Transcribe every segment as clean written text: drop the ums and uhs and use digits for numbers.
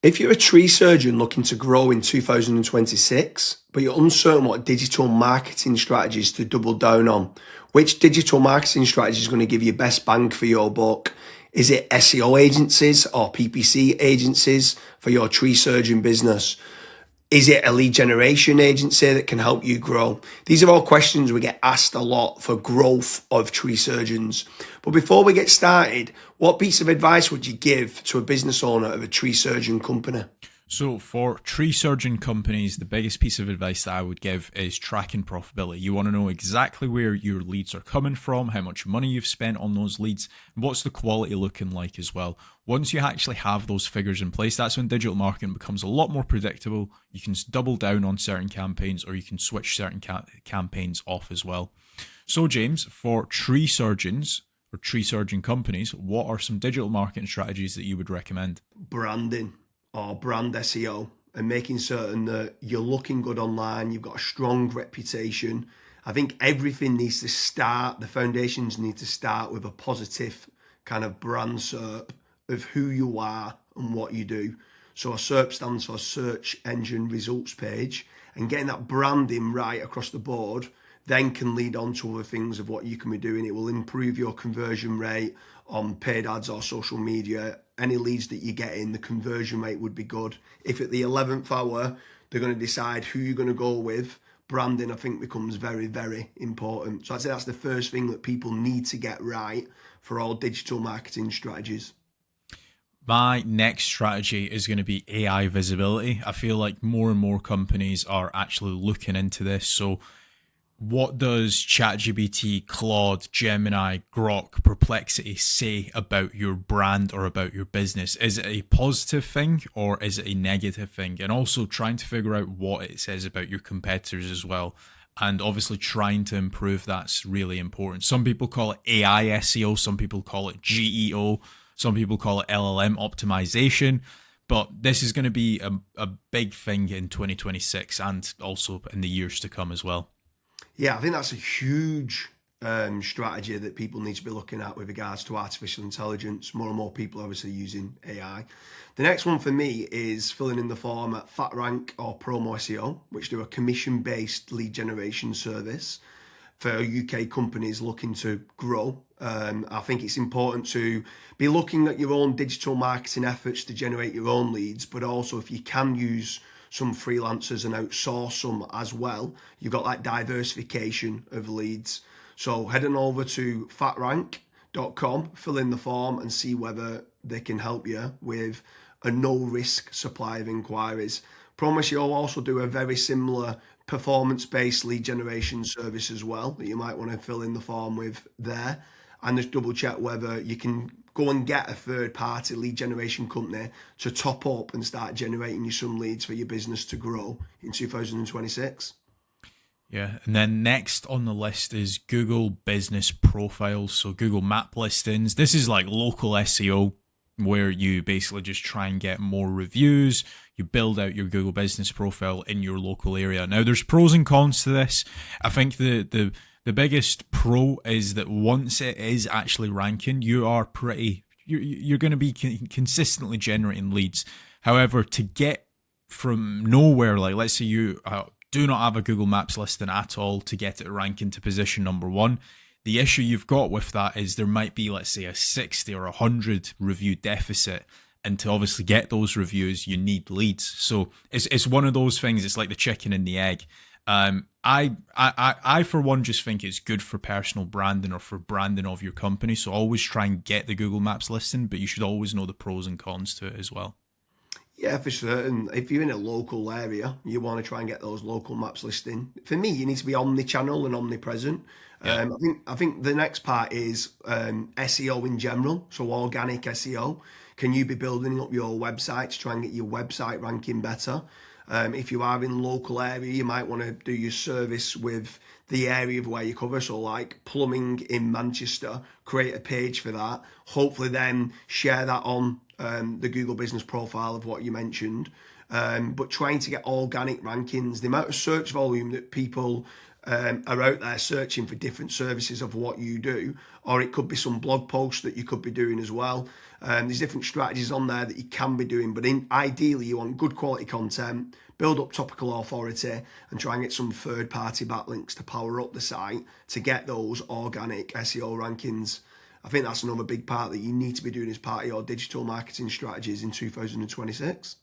If you're a tree surgeon looking to grow in 2026, but you're uncertain what digital marketing strategies to double down on, which digital marketing strategy is going to give you best bang for your buck? Is it SEO agencies or PPC agencies for your tree surgeon business? Is it a lead generation agency that can help you grow? These are all questions we get asked a lot for growth of tree surgeons. But before we get started, what piece of advice would you give to a business owner of a tree surgeon company? So for tree surgeon companies, the biggest piece of advice that I would give is tracking profitability. You want to know exactly where your leads are coming from, how much money you've spent on those leads, and what's the quality looking like as well. Once you actually have those figures in place, that's when digital marketing becomes a lot more predictable. You can double down on certain campaigns, or you can switch certain campaigns off as well. So James, for tree surgeons or tree surgeon companies, what are some digital marketing strategies that you would recommend? Branding or brand SEO and making certain that you're looking good online, you've got a strong reputation. I think everything needs to start, the foundations need to start with a positive kind of brand SERP of who you are and what you do. So a SERP stands for search engine results page, and getting that branding right across the board then can lead on to other things of what you can be doing. It will improve your conversion rate on paid ads or social media. Any leads that you get in, the conversion rate would be good. If at the 11th hour, they're going to decide who you're going to go with, branding, I think, becomes very, very important. So I'd say that's the first thing that people need to get right for all digital marketing strategies. My next strategy is going to be AI visibility. I feel like more and more companies are actually looking into this. So what does ChatGPT, Claude, Gemini, Grok, Perplexity say about your brand or about your business? Is it a positive thing or is it a negative thing? And also trying to figure out what it says about your competitors as well. And obviously trying to improve that's really important. Some people call it AI SEO, some people call it GEO, some people call it LLM optimization. But this is going to be a big thing in 2026 and also in the years to come as well. Yeah, I think that's a huge strategy that people need to be looking at with regards to artificial intelligence. More and more people are obviously using AI. The next one for me is filling in the form at FatRank or Promo SEO, which do a commission-based lead generation service for UK companies looking to grow. I think it's important to be looking at your own digital marketing efforts to generate your own leads, but also if you can use some freelancers and outsource some as well, you've got that diversification of leads. So head on over to fatrank.com, fill in the form and see whether they can help you with a no risk supply of inquiries. Promise you'll also do a very similar performance-based lead generation service as well that you might want to fill in the form with there, and just double check whether you can go and get a third-party lead generation company to top up and start generating you some leads for your business to grow in 2026. Yeah, and then next on the list is Google Business Profiles, so Google Map listings. This is like local SEO where you basically just try and get more reviews. You build out your Google Business Profile in your local area. Now, there's pros and cons to this. I think the biggest pro is that once it is actually ranking, you're going to be consistently generating leads. However, to get from nowhere, like let's say you do not have a Google Maps listing at all, to get it ranking to position number one, the issue you've got with that is there might be, let's say, a 60 or 100 review deficit. And to obviously get those reviews, you need leads. So it's one of those things. It's like the chicken and the egg. I for one just think it's good for personal branding or for branding of your company. So always try and get the Google Maps listing, but you should always know the pros and cons to it as well. Yeah, for certain. If you're in a local area, you want to try and get those local maps listing. For me, you need to be omni-channel and omnipresent. Yeah. I think the next part is SEO in general, so organic SEO. Can you be building up your website to try and get your website ranking better? If you are in local area, you might want to do your service with the area of where you cover. So like plumbing in Manchester, create a page for that. Hopefully then share that on the Google business profile of what you mentioned. But trying to get organic rankings, the amount of search volume that people are out there searching for different services of what you do, or it could be some blog posts that you could be doing as well. There's different strategies on there that you can be doing, but ideally you want good quality content, build up topical authority, and try and get some third-party backlinks to power up the site to get those organic SEO rankings. I think that's another big part that you need to be doing as part of your digital marketing strategies in 2026.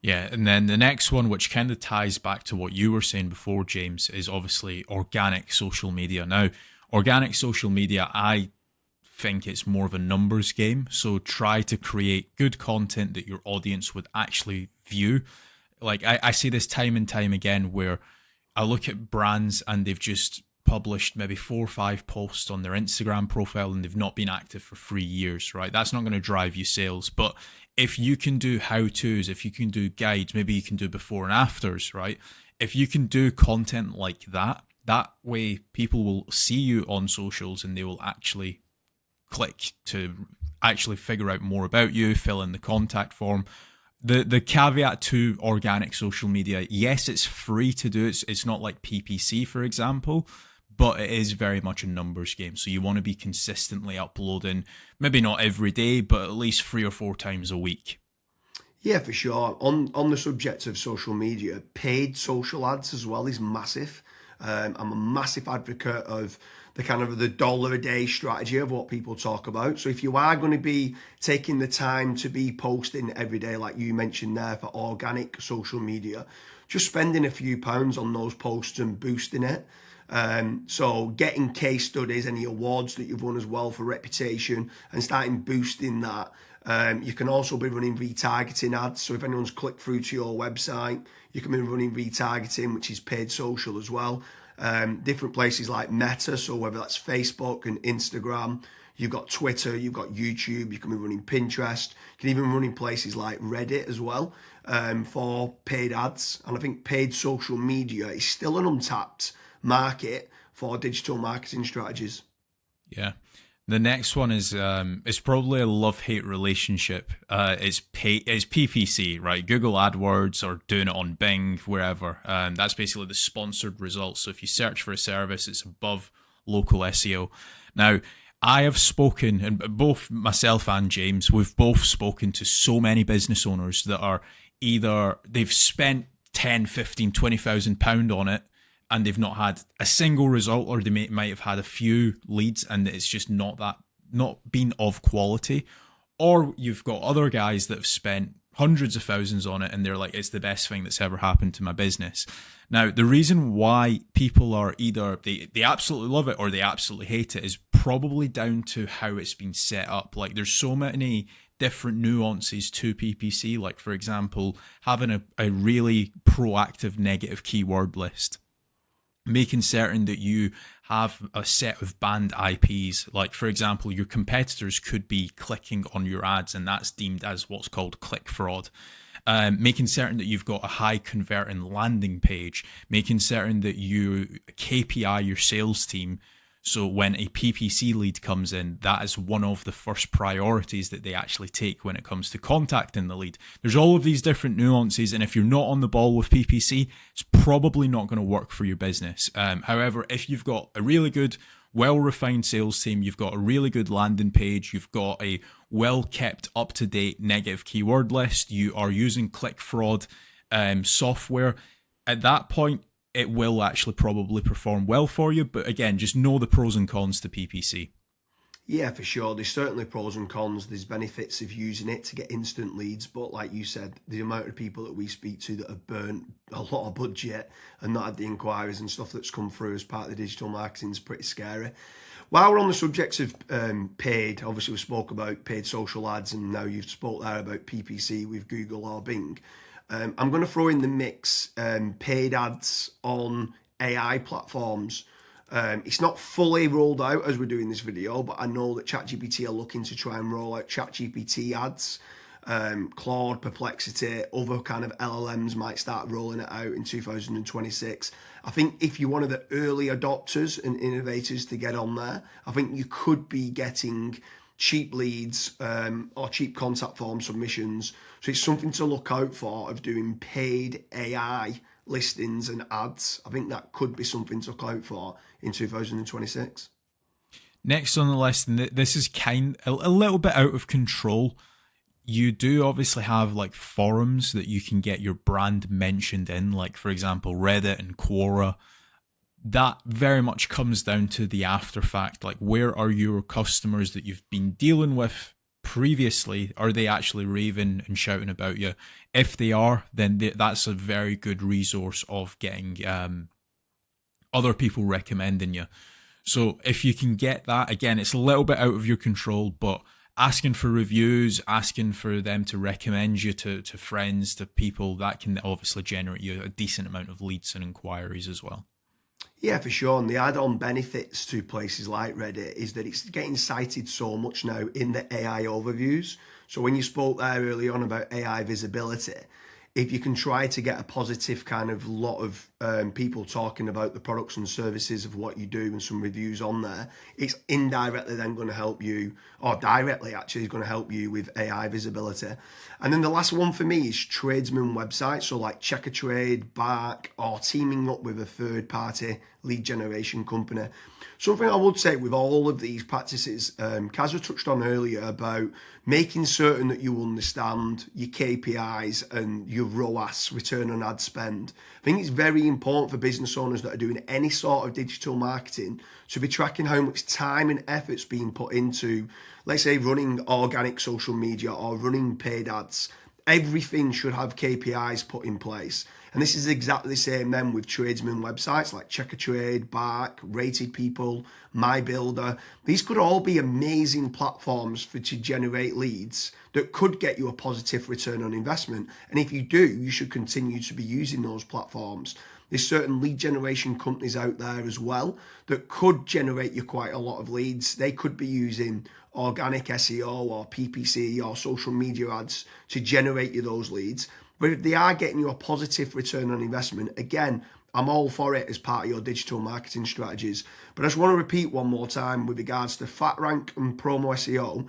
Yeah, and then the next one, which kind of ties back to what you were saying before, James, is obviously organic social media. Now, organic social media, I think it's more of a numbers game. So try to create good content that your audience would actually view. Like I see this time and time again where I look at brands and they've just published maybe 4 or 5 posts on their Instagram profile and they've not been active for 3 years, right? That's not going to drive you sales. But if you can do how-tos, if you can do guides, maybe you can do before and afters, right? If you can do content like that, that way people will see you on socials and they will actually click to actually figure out more about you, fill in the contact form. The caveat to organic social media, yes, it's free to do. It's not like PPC, for example, but it is very much a numbers game. So you want to be consistently uploading, maybe not every day, but at least 3 or 4 times a week. Yeah, for sure. On the subject of social media, paid social ads as well is massive. I'm a massive advocate of the kind of the dollar a day strategy of what people talk about. So if you are going to be taking the time to be posting every day, like you mentioned there, for organic social media, just spending a few pounds on those posts and boosting it. So getting case studies, any awards that you've won as well for reputation, and starting boosting that. You can also be running retargeting ads. So if anyone's clicked through to your website, you can be running retargeting, which is paid social as well. Different places like Meta, so whether that's Facebook and Instagram, you've got Twitter, you've got YouTube, you can be running Pinterest, you can even run in places like Reddit as well for paid ads. And I think paid social media is still an untapped market for digital marketing strategies. Yeah. The next one is it's probably a love-hate relationship. It's PPC, right? Google AdWords or doing it on Bing, wherever. That's basically the sponsored results. So if you search for a service, it's above local SEO. Now, I have spoken, and both myself and James, we've both spoken to so many business owners that are either they've spent 10, 15, 20,000 pound on it, and they've not had a single result, or they might have had a few leads and it's just not been of quality. Or you've got other guys that have spent hundreds of thousands on it and they're like, it's the best thing that's ever happened to my business. Now, the reason why people are either they absolutely love it or they absolutely hate it is probably down to how it's been set up. Like there's so many different nuances to PPC, like for example, having a really proactive negative keyword list, making certain that you have a set of banned IPs. Like, for example, your competitors could be clicking on your ads, and that's deemed as what's called click fraud. Making certain that you've got a high converting landing page, making certain that you KPI your sales team. So when a PPC lead comes in, that is one of the first priorities that they actually take when it comes to contacting the lead. There's all of these different nuances, and if you're not on the ball with PPC, it's probably not going to work for your business. However, if you've got a really good, well-refined sales team, you've got a really good landing page, you've got a well-kept, up-to-date negative keyword list, you are using click fraud software, at that point, it will actually probably perform well for you. But again, just know the pros and cons to PPC. Yeah, for sure. There's certainly pros and cons. There's benefits of using it to get instant leads. But like you said, the amount of people that we speak to that have burnt a lot of budget and not had the inquiries and stuff that's come through as part of the digital marketing is pretty scary. While we're on the subject of paid, obviously we spoke about paid social ads, and now you've spoke there about PPC with Google or Bing. I'm going to throw in the mix paid ads on AI platforms. It's not fully rolled out as we're doing this video, but I know that ChatGPT are looking to try and roll out ChatGPT ads. Claude, Perplexity, other kind of LLMs might start rolling it out in 2026. I think if you're one of the early adopters and innovators to get on there, I think you could be getting cheap leads or cheap contact form submissions. So it's something to look out for of doing paid AI listings and ads. I think that could be something to look out for in 2026. Next on the list, and this is a little bit out of control. You do obviously have like forums that you can get your brand mentioned in, like for example Reddit and Quora. That very much comes down to the after fact, like where are your customers that you've been dealing with previously? Are they actually raving and shouting about you? If they are, then that's a very good resource of getting other people recommending you. So if you can get that, again, it's a little bit out of your control, but asking for reviews, asking for them to recommend you to friends, to people, that can obviously generate you a decent amount of leads and inquiries as well. Yeah, for sure. And the add-on benefits to places like Reddit is that it's getting cited so much now in the AI overviews. So when you spoke there early on about AI visibility, if you can try to get a positive kind of lot of people talking about the products and services of what you do and some reviews on there, it's indirectly then going to help you, or directly actually is going to help you with AI visibility. And then the last one for me is tradesman websites, so like Check a Trade, Bark, or teaming up with a third party lead generation company. Something I would say with all of these practices, Kasra touched on earlier about making certain that you understand your KPIs and your ROAS, return on ad spend. I think it's very important for business owners that are doing any sort of digital marketing to be tracking how much time and effort's being put into, let's say, running organic social media or running paid ads. Everything should have KPIs put in place. And this is exactly the same then with tradesman websites like Check a Trade, Bark, Rated People, My Builder. These could all be amazing platforms to generate leads that could get you a positive return on investment. And if you do, you should continue to be using those platforms. There's certain lead generation companies out there as well that could generate you quite a lot of leads. They could be using organic SEO or PPC or social media ads to generate you those leads. But if they are getting you a positive return on investment, again, I'm all for it as part of your digital marketing strategies. But I just want to repeat one more time with regards to FatRank and Promo SEO.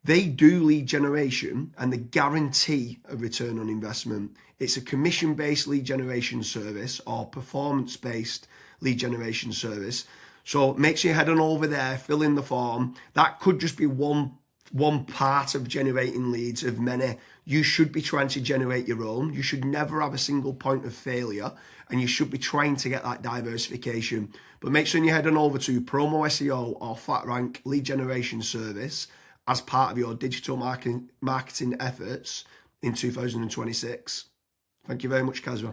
They do lead generation and they guarantee a return on investment. It's a commission-based lead generation service or performance-based lead generation service. So make sure you head on over there, fill in the form. That could just be one part of generating leads of many. You should be trying to generate your own. You should never have a single point of failure, and you should be trying to get that diversification. But make sure you head on over to Promo SEO or FatRank lead generation service as part of your digital marketing efforts in 2026. Thank you very much, Kasra.